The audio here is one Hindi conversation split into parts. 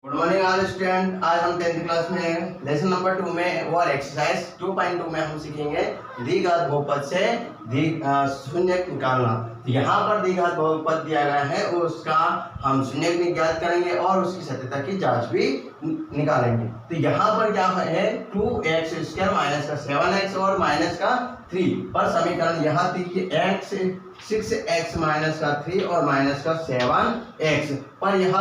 Good morning all student. आज हम 10th क्लास में लेसन नंबर 2 में और एक्सरसाइज 2.2 में हम सीखेंगे द्विघात बहुपद से शून्य निकालना। यहाँ पर द्विघात बहुपद दिया गया है और उसका हम शून्य ज्ञात करेंगे और उसकी सत्यता की जांच भी निकालेंगे। तो यहाँ पर क्या है 2x² माइनस का 7x और माइनस का 3 पर समीकरण यहाँ देखिए 6x माइनस का 3 और माइनस का 7x पर यह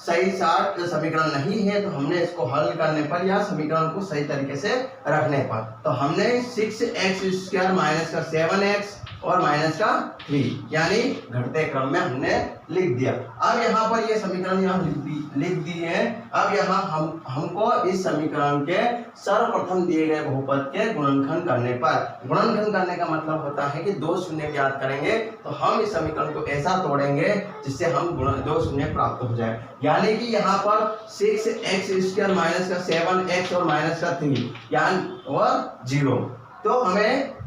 सही साठ समीकरण नहीं है। तो हमने इसको हल करने पर या समीकरण को सही तरीके से रखने पर तो हमने 6x² माइनस का 7x और माइनस का 3 यानी घटते क्रम में हमने लिख दिया। अब यहाँ पर ये समीकरण यहाँ लिख दी है। अब यहाँ हमको इस समीकरण के सर्वप्रथम दिए गए बहुपद के गुणनखंड करने का मतलब होता है कि दो शून्य ज्ञात करेंगे। तो हम इस समीकरण को ऐसा तोड़ेंगे जिससे हम दो शून्य प्राप्त हो जाए। यानी कि यहाँ पर 6x² माइनस का 7x और माइनस का 3 यानी और 0। तो हमें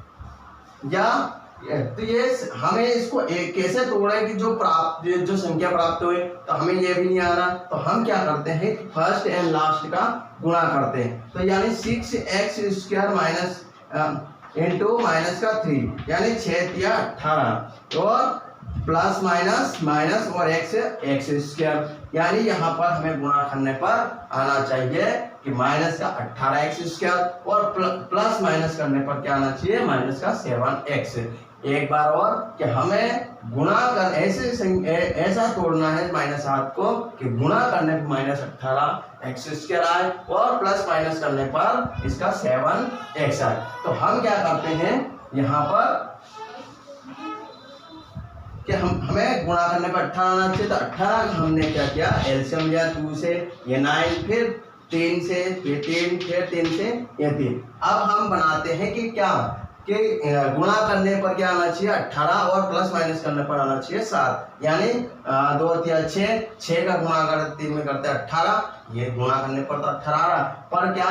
हमें इसको कैसे तोड़े कि जो संख्या प्राप्त हुए। तो हमें ये भी नहीं आ रहा। तो हम क्या करते हैं फर्स्ट एंड लास्ट का गुणा करते हैं। तो यानी 6x² माइनस इंटू माइनस का 3 यानी 6 या 18 और प्लस माइनस माइनस और x² यानी यहाँ पर हमें गुणा करने पर आना चाहिए कि माइनस का 18x² और प्लस माइनस करने पर क्या आना चाहिए माइनस का 7x। एक बार और कि हमें गुणा कर ऐसा तोड़ना है माइनस 8 को कि गुणा करने पर माइनस 18x² आए और प्लस माइनस करने पर इसका 7x आए। तो हम क्या करते हैं यहाँ पर कि हमें गुणा करने पर 18 आना चाहिए। तो 18 हमने क्या किया एलसीएम लिया 2 से ये 9 फिर 3 से ये 3 फिर 3 से ये 3। अब हम बनाते हैं कि क्या कि गुणा करने पर क्या आना चाहिए 18 और प्लस माइनस करने पर आना चाहिए 7 यानी 2 3 6 का गुणा कर 3 में करते 18 ये गुणा करने पर तो 18 पर क्या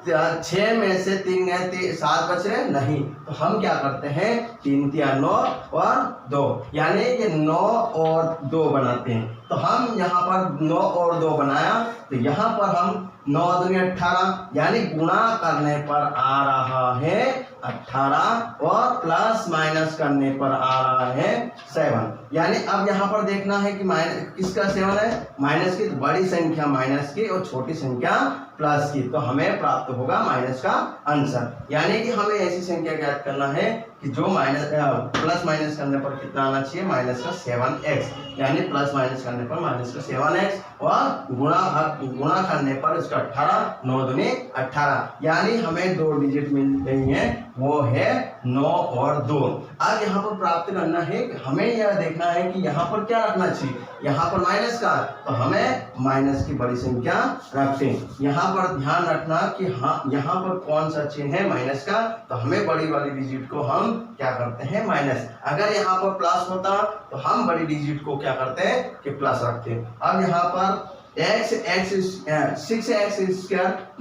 6 में से 3 गए 7 बच रहे नहीं। तो हम क्या करते हैं 3 3 9 और 2 यानी कि 9 और 2 बनाते हैं। तो हम यहाँ पर 9 और 2 बनाया। तो यहाँ पर हम 9 दूनी 18 यानी गुणा करने पर आ रहा है 18 और प्लस माइनस करने पर आ रहा है 7। यानी अब यहाँ पर देखना है कि माइनस किसका 7 है माइनस की बड़ी संख्या माइनस की और छोटी संख्या प्लस की। तो हमें प्राप्त होगा माइनस का आंसर। यानी कि हमें ऐसी संख्या ज्ञात करना है कि जो प्लस माइनस करने पर कितना आना चाहिए माइनस का 7x यानी प्लस माइनस करने पर माइनस का 7x और गुणा करने पर इसका 18 9 दूनी 18 यानी हमें 2 डिजिट मिल रही है वो है 9 और 2। अब यहाँ पर प्राप्त करना है हमें यह देखना है कि यहाँ पर क्या रखना चाहिए यहाँ पर माइनस का। तो हमें माइनस की बड़ी संख्या रखते हैं। यहाँ पर ध्यान रखना कि हाँ यहाँ पर कौन सा चिन्ह है माइनस का। तो हमें बड़ी वाली डिजिट को हम क्या करते हैं माइनस। अगर यहाँ पर प्लस होता तो हम बड़ी डिजिट को क्या करते हैं कि प्लस रखते हैं। अब यहाँ पर 6x²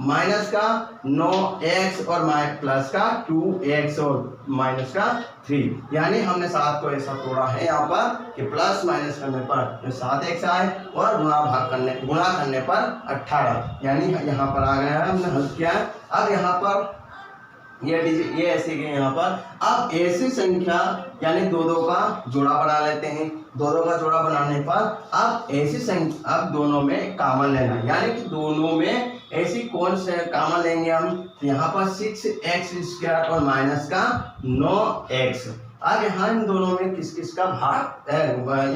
माइनस का 9x और प्लस का 2x और माइनस का 3 यानी हमने 7 को ऐसा तोड़ा है यहाँ पर कि प्लस माइनस करने पर 7x आए और गुणा करने पर 18 यानी यहाँ पर आ गया है हमने हल किया। अब यहाँ पर ये ऐसे गए यहाँ पर। अब ऐसी संख्या यानी 2 2 का जोड़ा बना लेते हैं। 2 2 का जोड़ा बनाने पर अब ऐसी संख्या अब दोनों में कॉमन लेना यानी कि दोनों में ऐसी कौन से कॉमन लेंगे हम। यहाँ पर 6x² और माइनस का 9x। अब यहाँ इन दोनों में किस किस का भाग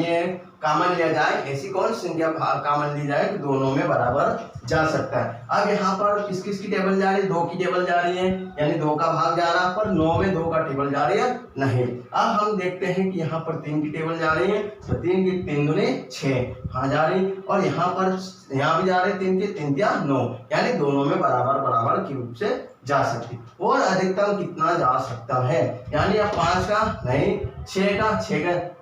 ये कॉमन लिया जाए ऐसी कौन संख्या कॉमन ली जाए कि दोनों में बराबर जा सकता है। अब यहाँ पर किस किस की टेबल जा रही है 2 की टेबल जा रही है यानी 2 का भाग जा रहा है पर 9 में 2 का टेबल जा रही है नहीं। अब हम देखते हैं कि यहाँ पर 3 की टेबल जा रही है। तो 3 की 3 दूनी 6 हाँ जा रही और यहाँ भी जा रही 3 की 3 या 9 यानी दोनों में बराबर के रूप से जा सकती। और अधिकतम कितना जा सकता है यानी अब 5 का नहीं 6 का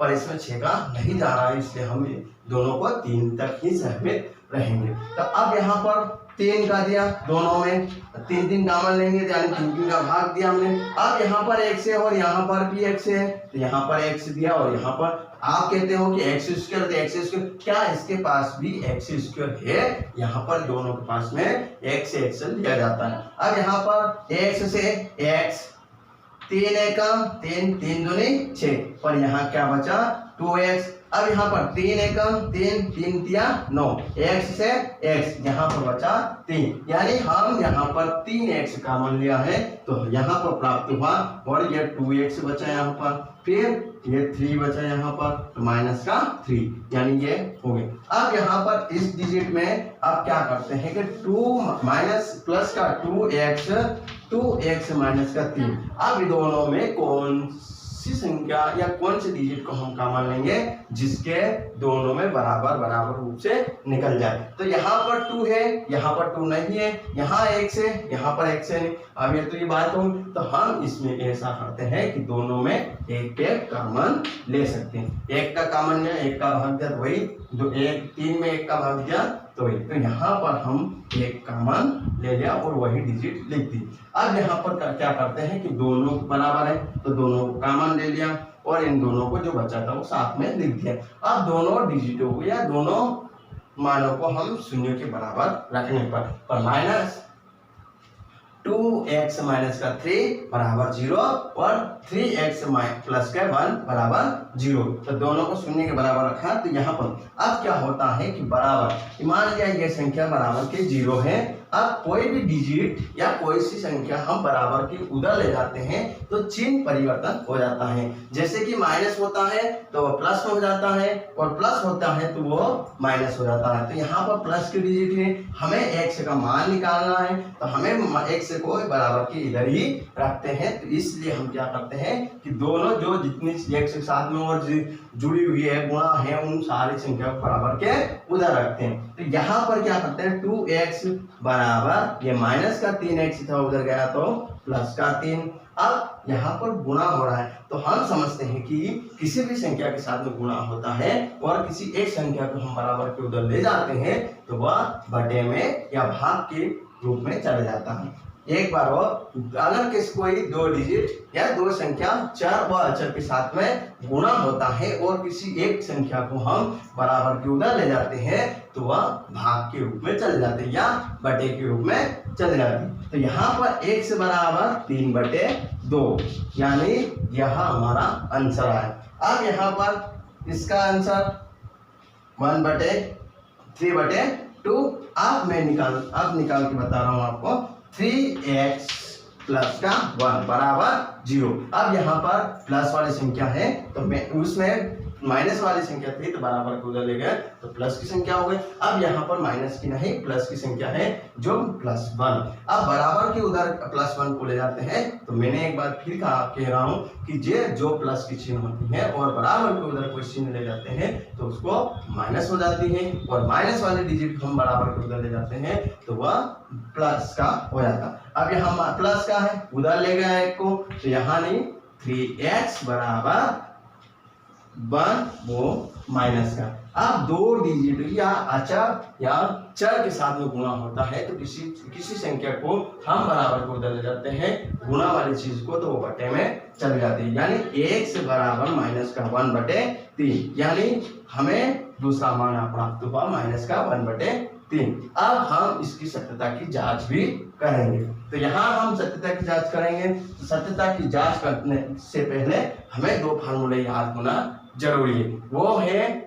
पर इसमें 6 का नहीं जा रहा है इसलिए हम दोनों को 3 तक ही सहमत रहेंगे। तो अब यहाँ पर 3 का दिया, दोनों में 3 कॉमन लेंगे तो यानी 3 का भाग दिया हमने। अब यहाँ पर x है और यहाँ पर भी x है, तो यहाँ पर x दिया और यहाँ पर आप कहते हो कि x स्क्वायर, तो x स्क्वायर क्या इसके पास भी x स्क्वायर है, यहाँ पर दोनों के पास में x से x लिया जाता है। अब यहाँ पर x से x 3 एकम 3 3 दूनी 6 और यहाँ क्या बचा 2x। अब यहाँ पर 3 एकम 3 3 तिया 9, x से x यहाँ पर बचा 3, यानी हम यहाँ पर 3x कॉमन लिया है तो यहाँ पर प्राप्त हुआ और ये 2x बचा यहाँ पर, फिर ये 3 बचा यहाँ पर तो माइनस का 3, यानी ये हो गया। अब यहाँ पर इस डिजिट में आप क्या करते हैं कि 2 माइनस प्लस का 2x माइनस का 3, अब दोनों में कौन सी संख्या या कौन से डिजिट को हम कॉमन लेंगे जिसके दोनों में बराबर रूप से निकल जाए। तो यहाँ पर 2 है, यहाँ पर 2 नहीं है, यहाँ x है, यहाँ पर x है नहीं। अब ये तो ये बात हो, तो हम इसमें ऐसा करते हैं कि दोनों में एक कॉमन ले सकते हैं। एक का कॉमन है, एक का भाग दिया तो वही, जो 3 में 1 का भाग दिया तो वही, तो यहाँ पर हम एक कॉमन ले लिया और वही डिजिट लिख दी। अब यहाँ पर क्या करते हैं कि दोनों बराबर है तो दोनों को कॉमन ले लिया और इन दोनों को जो बचा था वो साथ में लिख दिया। अब दोनों डिजिटों को या दोनों मानों को हम शून्य के बराबर रखने पर माइनस 2x माइनस का 3 बराबर 0 और 3x प्लस का 1 बराबर 0, तो दोनों को शून्य के बराबर रखा। तो यहाँ पर अब क्या होता है कि बराबर, मान लिया ये संख्या बराबर के 0 है, अब कोई भी डिजिट या कोई सी संख्या हम बराबर की उधर ले जाते हैं तो चिन्ह परिवर्तन हो जाता है। जैसे कि माइनस होता है तो प्लस हो जाता है और प्लस होता है तो वो माइनस हो जाता है। तो यहाँ पर प्लस की डिजिट है, हमें x का मान निकालना है तो हमें x को बराबर के इधर ही रखते हैं। तो इसलिए हम क्या करते हैं कि दोनों जो जितनी x के साथ में और जुड़ी हुई है गुणा है उन सारी संख्या को बराबर के उधर रखते हैं। तो यहाँ पर क्या करते हैं 2x बराबर ये माइनस का 3x था उधर गया तो प्लस का 3। अब यहाँ पर गुणा हो रहा है तो हम समझते हैं कि किसी भी संख्या के साथ में गुणा होता है और किसी एक संख्या को हम बराबर के उधर ले जाते हैं तो वह बटे में या भाग के रूप में चला जाता है। एक बार वो अगर किस कोई दो डिजिट या दो संख्या चर व अचर के साथ में गुणा होता है और किसी एक संख्या को हम बराबर के उधर ले जाते हैं तो वह भाग के रूप में चले जाते हैं या बटे के रूप में चले जाते हैं। तो यहाँ पर x बराबर 3/2 यानी यह हमारा आंसर है। अब यहाँ पर इसका आंसर 1/3/2 अब निकाल के बता रहा हूँ आपको 3x प्लस का 1 बराबर 0। अब यहाँ पर प्लस वाली संख्या है तो मैं उसमें माइनस वाली संख्या थी तो बराबर को उधर ले गए तो प्लस की संख्या हो गई। अब यहाँ पर माइनस की नहीं प्लस की संख्या है जो +1। अब बराबर के उधर +1 को ले जाते हैं तो मैंने एक बार फिर कह रहा हूँ कि जो प्लस की चिन्ह होती है और बराबर के उधर कोई चिन्ह ले जाते हैं तो उसको माइनस हो जाती है और माइनस वाले डिजिट हम बराबर के उधर ले जाते हैं तो वह प्लस का हो जाता। अब यहाँ प्लस का है उधर ले गया एक को तो यहाँ नहीं 3x बराबर 1 वो माइनस का। अब दो डिजिट या अचर या चर के साथ में गुणा होता है तो किसी संख्या को हम बराबर को उधर ले जाते हैं गुणा वाली चीज को तो वो बटे में चले जाती है यानी x बराबर -1/3 यानी हमें दूसरा मान प्राप्त हुआ -1/3। अब हम इसकी सत्यता की जांच भी करेंगे। तो यहाँ हम सत्यता की जांच करेंगे तो सत्यता की जांच करने से पहले हमें दो फार्मूले याद होना जरूरी है। वो है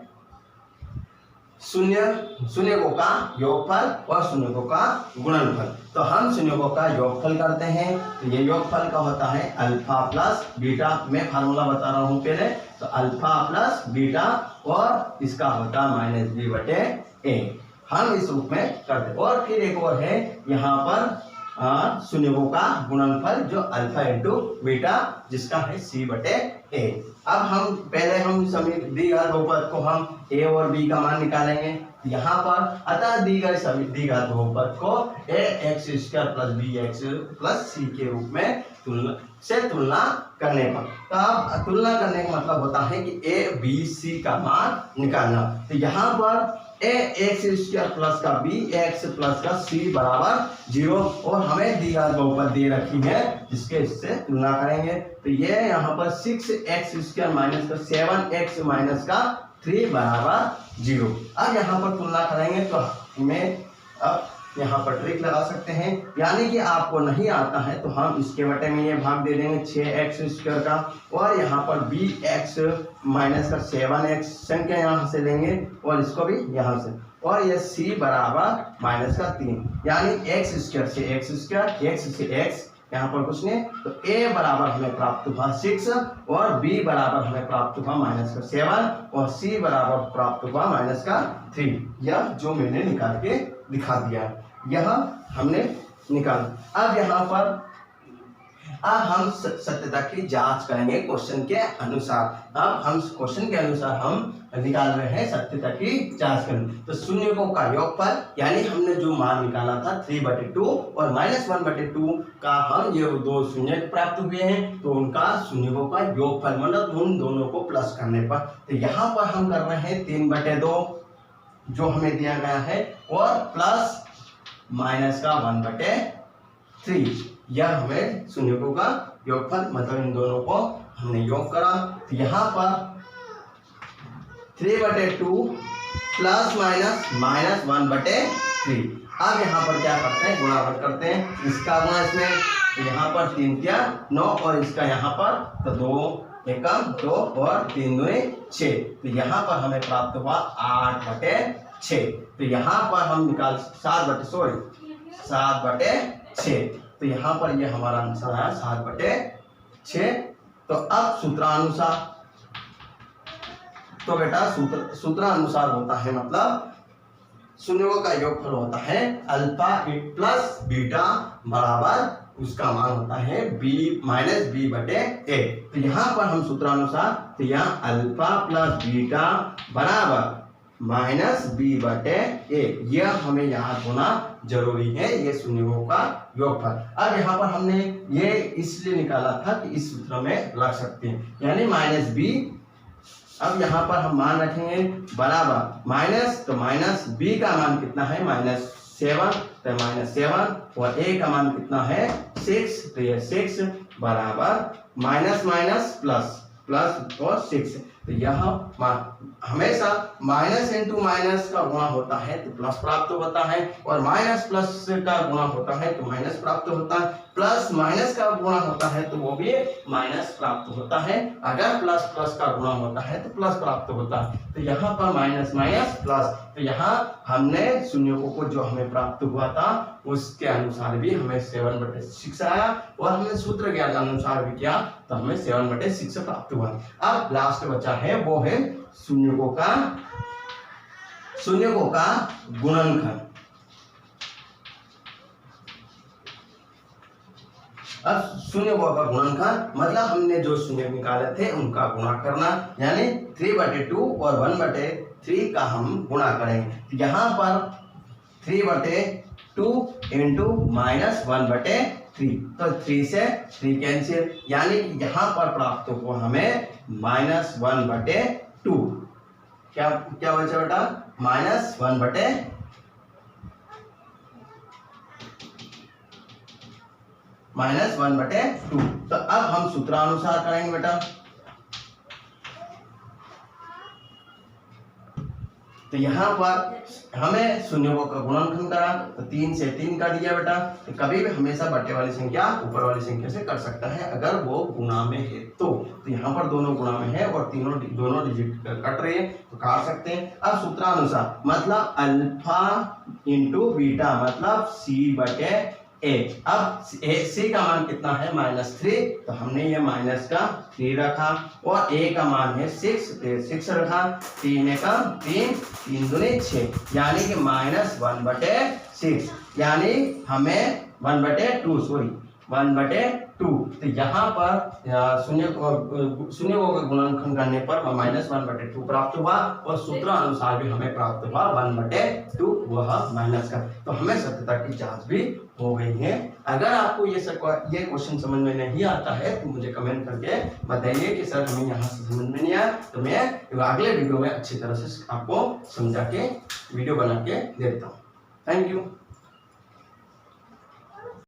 शून्यकों का योगफल और शून्यकों का गुणनफल। तो हम शून्यकों का योगफल करते हैं तो ये योगफल का होता है अल्फा प्लस बीटा। मैं फार्मूला बता रहा हूँ पहले तो अल्फा प्लस बीटा और इसका होता है -b/a। हम इस रूप में करते हैं। और फिर एक और है यहाँ पर शून्यकों का गुणनफल जो अल्फा इंटू बीटा जिसका है c/a। अब हम पहले दी गई बहुपद को हम a और b का मान निकालेंगे। यहाँ पर अतः दी गई बहुपद को ax² + bx + c के रूप में तुलना करने पर। तो अब तुलना करने का मतलब होता है कि a b c का मान निकालना। तो यहाँ पर ए एक्स स्क्वायर प्लस का बी एक्स प्लस का सी बराबर 0 और हमें दिया बहुपद दे रखी है जिसके इससे तुलना करेंगे। तो ये यहाँ पर 6x स्क्वायर माइनस का 7x माइनस का 3 बराबर 0। अब यहाँ पर तुलना करेंगे तो हमें अब यहाँ पर ट्रिक लगा सकते हैं, यानी कि आपको नहीं आता है तो हम इसके बटे में ये भाग दे देंगे 6x स्क्वायर का और यहाँ पर bx माइनस का 7x संख्या यहाँ से लेंगे और इसको भी यहाँ से, और ये c बराबर माइनस का 3, यानी x स्क्वायर से x स्क्वायर, x से x, यहाँ पर कुछ नहीं। तो a बराबर हमें प्राप्त हुआ 6 और b बराबर हमें प्राप्त हुआ माइनस का 7 और c बराबर प्राप्त हुआ माइनस का 3। यह जो मैंने निकाल के दिखा दिया, यह हमने निकाला। अब यहाँ पर हम सत्यता की जांच करेंगे क्वेश्चन के अनुसार। अब हम क्वेश्चन के अनुसार हम निकाल रहे हैं सत्यता की जांच करने। तो शून्यकों का योगफल, यानी हमने जो मान निकाला था 3/2 और -1/2 का हम ये दो शून्य प्राप्त हुए हैं, तो उनका शून्यकों का योगफल मतलब उन दोनों को प्लस करने पर, तो यहाँ पर हम कर रहे हैं 3/2 जो हमें दिया गया है और प्लस माइनस का 1/3, यह हमें शून्यकों का योगफल मतलब इन दोनों को हमने योग करा। तो यहाँ पर 3/2 प्लस माइनस 1/3। अब यहाँ पर क्या करते हैं, गुणा करते हैं, इसका गुणा इसमें, तो यहाँ पर 3 क्या 9 और इसका यहाँ पर तो 2 एकम 2 और 3 दूनी 6, तो यहाँ पर हमें प्राप्त हुआ 8/6। तो यहाँ पर हम निकाल 7/6, तो यहाँ पर ये हमारा आंसर है 7/6। तो अब सूत्रानुसार, तो बेटा सूत्रानुसार होता है मतलब शून्यों का योगफल होता है अल्फा प्लस बीटा बराबर उसका मान होता है b माइनस b/a। तो यहाँ पर हम सूत्रानुसार, तो यहाँ अल्फा प्लस बीटा बराबर माइनस b/a, यह हमें याद होना जरूरी है, ये शून्यों का योगफल। अब यहाँ पर हमने ये इसलिए निकाला था कि इस सूत्र में रख सकते हैं, यानी -b। अब यहाँ पर हम मान रखेंगे बराबर माइनस, तो माइनस b का मान कितना है -7, तो -7 और a का मान कितना है 6, तो ये 6 बराबर माइनस प्लस और 6। तो यह हमेशा माइनस इंटू माइनस का गुणा होता है तो प्लस प्राप्त होता है, और माइनस प्लस का गुणा होता है तो माइनस प्राप्त होता है, प्लस माइनस का गुणा होता है तो वो भी माइनस प्राप्त होता है, अगर प्लस प्लस का गुणा होता है तो प्लस प्राप्त होता है। तो यहाँ पर माइनस प्लस, तो यहाँ हमने शून्यों को जो हमें प्राप्त हुआ था उसके अनुसार भी हमें 7/6 आया, और हमने सूत्र के अनुसार भी किया तो हमें 7/6 प्राप्त हुआ। अब लास्ट बचा है वो है शून्यों का गुणनखंड। अब शून्यों का गुणनखंड मतलब हमने जो शून्य निकाले थे उनका गुणा करना, यानी 3/2 और 1/3 का हम गुणा करेंगे। यहाँ पर 3/2 इंटू -1/3, तो 3 से 3 कैंसिल, यानी यहाँ पर प्राप्त हुआ हमें -1/2। क्या बचा बेटा -1/2। तो अब हम सूत्रानुसार करेंगे बेटा। तो यहाँ पर हमें शून्यों का गुणनखंड करा, तो 3 से 3 का दिया बेटा। तो कभी भी हमेशा बटे वाली संख्या ऊपर वाली संख्या से कर सकता है अगर वो गुणा में है तो यहाँ पर दोनों गुणा में है और दोनों डिजिट कट रहे हैं तो काट सकते हैं। अब सूत्रानुसार मतलब अल्फा इंटू बीटा मतलब c/a। अब c का मान कितना है -3, तो हमने ये माइनस का 3 रखा, और a का मान है 6, तो 6 रखा, 3 का 3 दूनी 6, यानी कि -1/6, यानी हमें 1/2 2। तो यहाँ पर शून्य को गुणनखंड करने पर -1/2 प्राप्त हुआ और सूत्र अनुसार भी हमें प्राप्त हुआ 1/2 वह माइनस का। तो हमें सत्यता की जांच भी हो गई है। अगर आपको ये क्वेश्चन समझ में नहीं आता है तो मुझे कमेंट करके बताइए कि सर हमें यहाँ से समझ में नहीं आया, तो मैं अगले वीडियो में अच्छी तरह से आपको समझा के वीडियो बना के देता हूँ। Thank you.